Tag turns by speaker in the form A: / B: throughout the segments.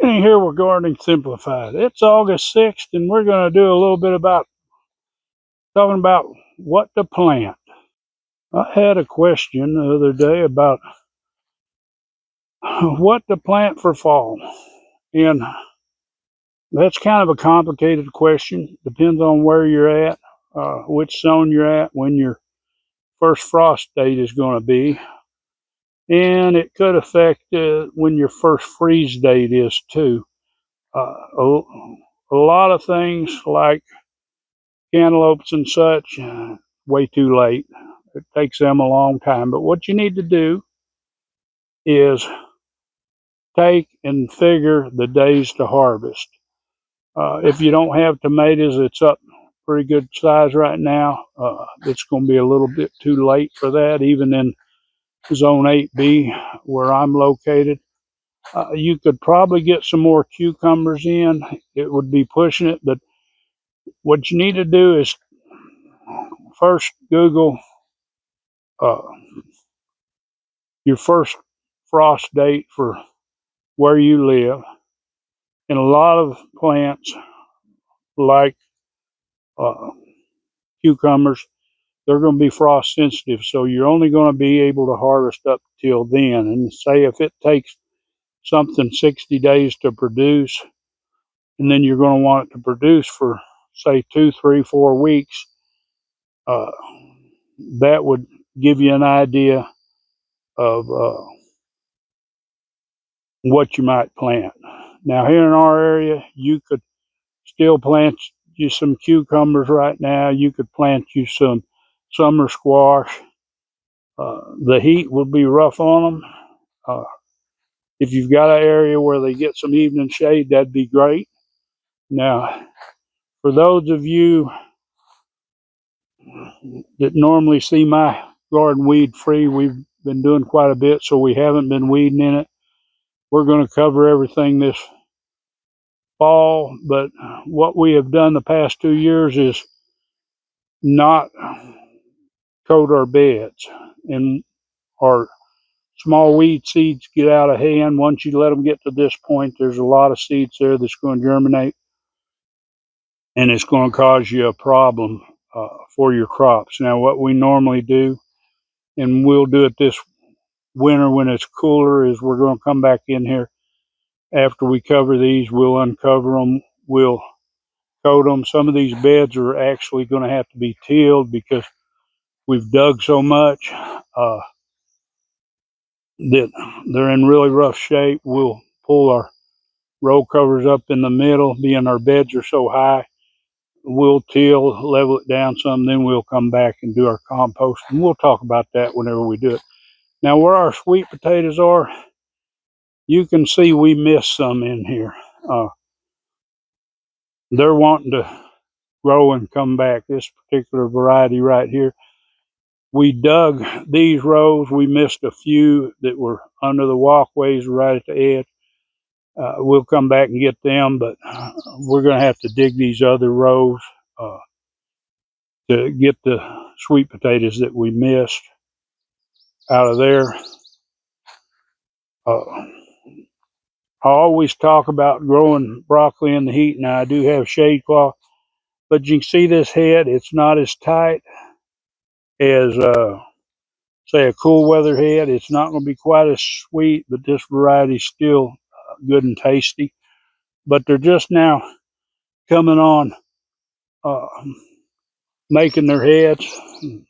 A: And here we're Gardening Simplified. It's August 6th, and we're going to do a little bit about talking about what to plant. I had a question the other day about what to plant for fall, and that's kind of a complicated question. Depends on where you're at, which zone you're at, when your first frost date is going to be, and it could affect when your first freeze date is too. A lot of things like cantaloupes and such, way too late. It takes them a long time. But what you need to do is take and figure the days to harvest. If you don't have tomatoes, it's up pretty good size right now. It's going to be a little bit too late for that, even in Zone 8B where I'm located. You could probably get some more cucumbers in. It would be pushing it, but what you need to do is first Google your first frost date for where you live. And a lot of plants, like uh, cucumbers, they're going to be frost sensitive. So you're only going to be able to harvest up till then. And say if it takes something 60 days to produce, and then you're going to want it to produce for, say, 2, 3, 4 weeks, uh, that would give you an idea of what you might plant. Now, here in our area, you could still plant you some cucumbers right now. You could plant you some summer squash. The heat will be rough on them. If you've got an area where they get some evening shade, that'd be great. Now, for those of you that normally see my garden weed free, we've been doing quite a bit, so we haven't been weeding in it. We're going to cover everything this fall, but what we have done the past 2 years is not coat our beds, and our small weed seeds get out of hand. Once you let them get to this point, there's a lot of seeds there that's going to germinate, and it's going to cause you a problem for your crops. Now, what we normally do, and we'll do it this winter when it's cooler, is we're going to come back in here after we cover these. We'll uncover them. We'll coat them. Some of these beds are actually going to have to be tilled because we've dug so much that they're in really rough shape. We'll pull our row covers up in the middle, being our beds are so high. We'll till, level it down some, then we'll come back and do our compost. And we'll talk about that whenever we do it. Now, where our sweet potatoes are, you can see we missed some in here. They're wanting to grow and come back. This particular variety right here, we dug these rows. We missed a few that were under the walkways right at the edge. We'll come back and get them, but we're going to have to dig these other rows to get the sweet potatoes that we missed out of there. I always talk about growing broccoli in the heat. Now, I do have shade cloth, but you can see this head. It's not as tight as, say, a cool weather head. It's not going to be quite as sweet, but this variety is still good and tasty. But they're just now coming on, making their heads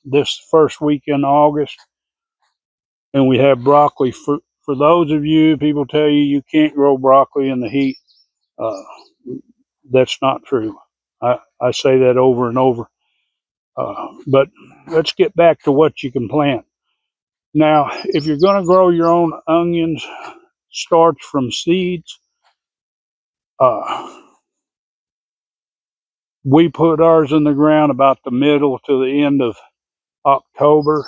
A: this first week in August. And we have broccoli. For those of you, people tell you can't grow broccoli in the heat. That's not true. I say that over and over. But let's get back to what you can plant. Now, if you're going to grow your own onions, starts from seeds. We put ours in the ground about the middle to the end of October,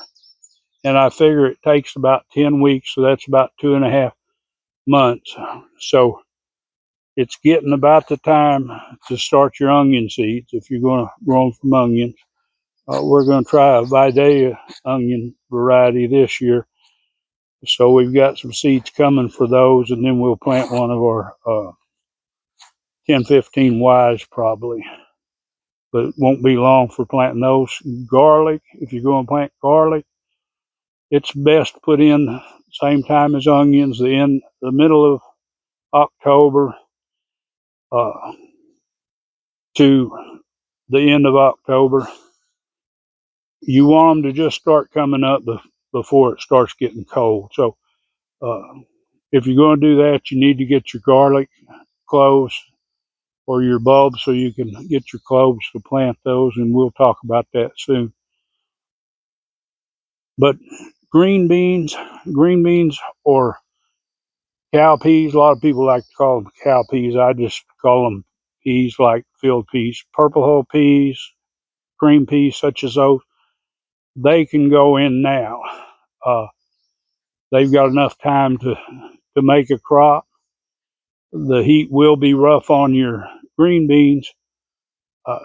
A: and I figure it takes about 10 weeks, so that's about 2.5 months. So it's getting about the time to start your onion seeds if you're going to grow them from onions. We're going to try a Vidalia onion variety this year. So we've got some seeds coming for those, and then we'll plant one of our 1015 Ys probably. But it won't be long for planting those. Garlic, if you're going to plant garlic, it's best to put in same time as onions, the middle of October to the end of October. You want them to just start coming up before it starts getting cold. So if you're going to do that, you need to get your garlic cloves or your bulbs so you can get your cloves to plant those, and we'll talk about that soon. But green beans or cow peas, a lot of people like to call them cow peas. I just call them peas, like field peas. Purple hull peas, cream peas, such as those, they can go in now. They've got enough time to make a crop. The heat will be rough on your green beans.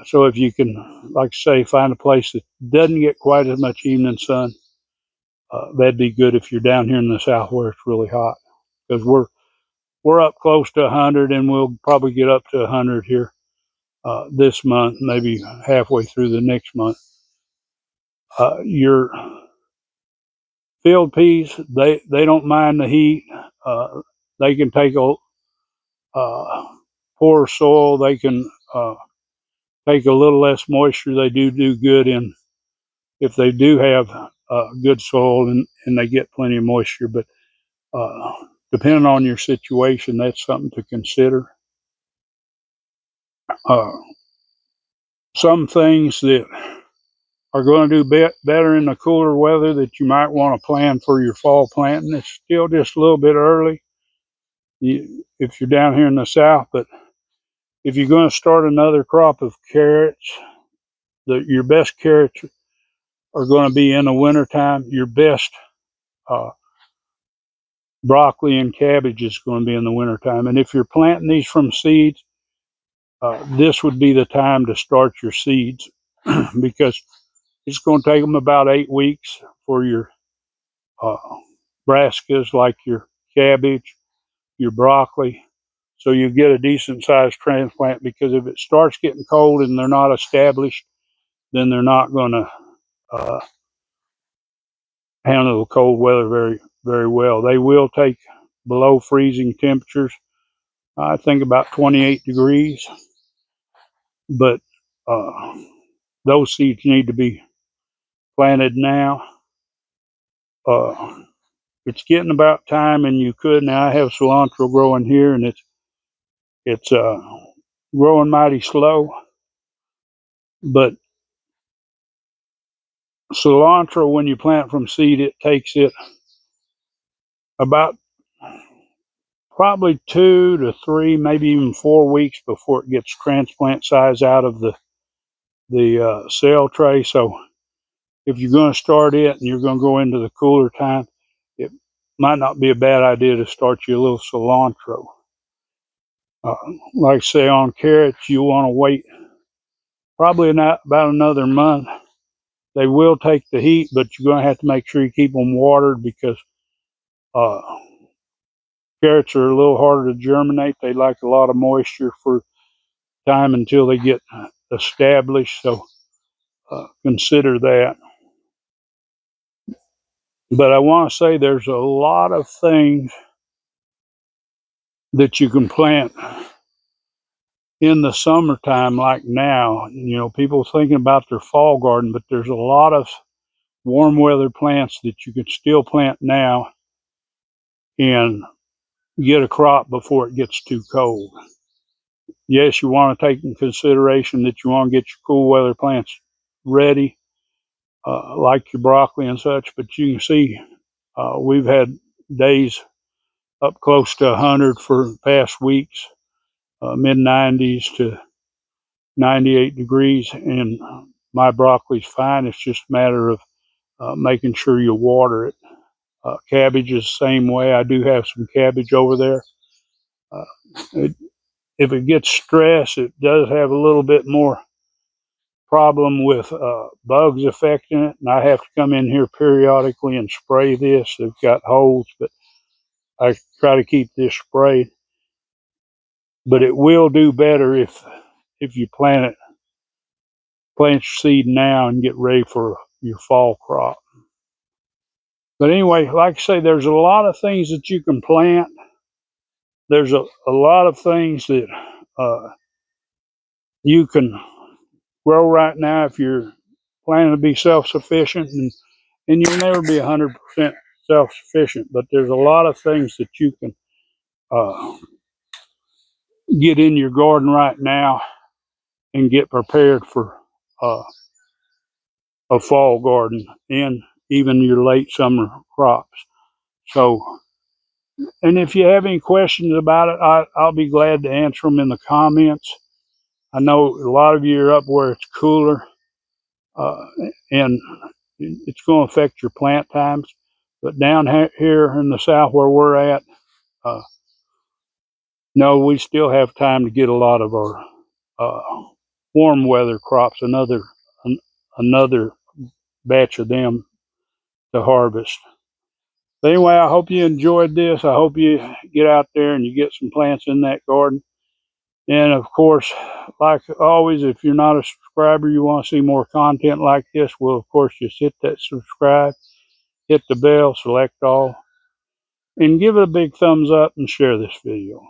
A: So if you can, like I say, find a place that doesn't get quite as much evening sun, that'd be good if you're down here in the south where it's really hot. Because we're up close to 100, and we'll probably get up to 100 here this month, maybe halfway through the next month. Your field peas, they don't mind the heat. They can take a poor soil. They can take a little less moisture. They do good in if they do have good soil and they get plenty of moisture. But depending on your situation, that's something to consider. Some things that are going to do better in the cooler weather that you might want to plan for your fall planting. It's still just a little bit early if you're down here in the south, but if you're going to start another crop of carrots, your best carrots are going to be in the wintertime. Your best broccoli and cabbage is going to be in the wintertime. And if you're planting these from seeds, this would be the time to start your seeds because it's going to take them about 8 weeks for your brassicas, like your cabbage, your broccoli. So you get a decent sized transplant, because if it starts getting cold and they're not established, then they're not going to handle the cold weather very, very well. They will take below freezing temperatures, I think about 28 degrees, but those seeds need to be planted now. It's getting about time, and you could. Now I have cilantro growing here, and it's growing mighty slow, but cilantro, when you plant from seed, it takes it about probably 2 to 3, maybe even 4 weeks before it gets transplant size out of the cell tray. So if you're going to start it and you're going to go into the cooler time, it might not be a bad idea to start you a little cilantro. Like I say, on carrots, you want to wait probably about another month. They will take the heat, but you're going to have to make sure you keep them watered, because uh, carrots are a little harder to germinate. They like a lot of moisture for time until they get established. So consider that. But I want to say there's a lot of things that you can plant in the summertime, like now. You know, people thinking about their fall garden, but there's a lot of warm weather plants that you can still plant now and get a crop before it gets too cold. Yes, you want to take in consideration that you want to get your cool weather plants ready, like your broccoli and such, but you can see we've had days up close to 100 for past weeks, mid 90s to 98 degrees, and my broccoli's fine. It's just a matter of making sure you water it. Cabbage is the same way. I do have some cabbage over there. If it gets stressed, it does have a little bit more problem with bugs affecting it, and I have to come in here periodically and spray this. They've got holes, but I try to keep this sprayed. But it will do better if you plant your seed now and get ready for your fall crop. But anyway, like I say, there's a lot of things that you can plant. There's a lot of things that you can grow right now if you're planning to be self-sufficient, and you'll never be 100% self-sufficient, but there's a lot of things that you can get in your garden right now and get prepared for a fall garden and even your late summer crops. So, and if you have any questions about it, I'll be glad to answer them in the comments. I know a lot of you are up where it's cooler, and it's going to affect your plant times. But down here in the south where we're at, no, we still have time to get a lot of our warm weather crops, another batch of them to harvest. But anyway, I hope you enjoyed this. I hope you get out there and you get some plants in that garden. And of course, like always, if you're not a subscriber, you want to see more content like this, well, of course, just hit that subscribe, hit the bell, select all, and give it a big thumbs up and share this video.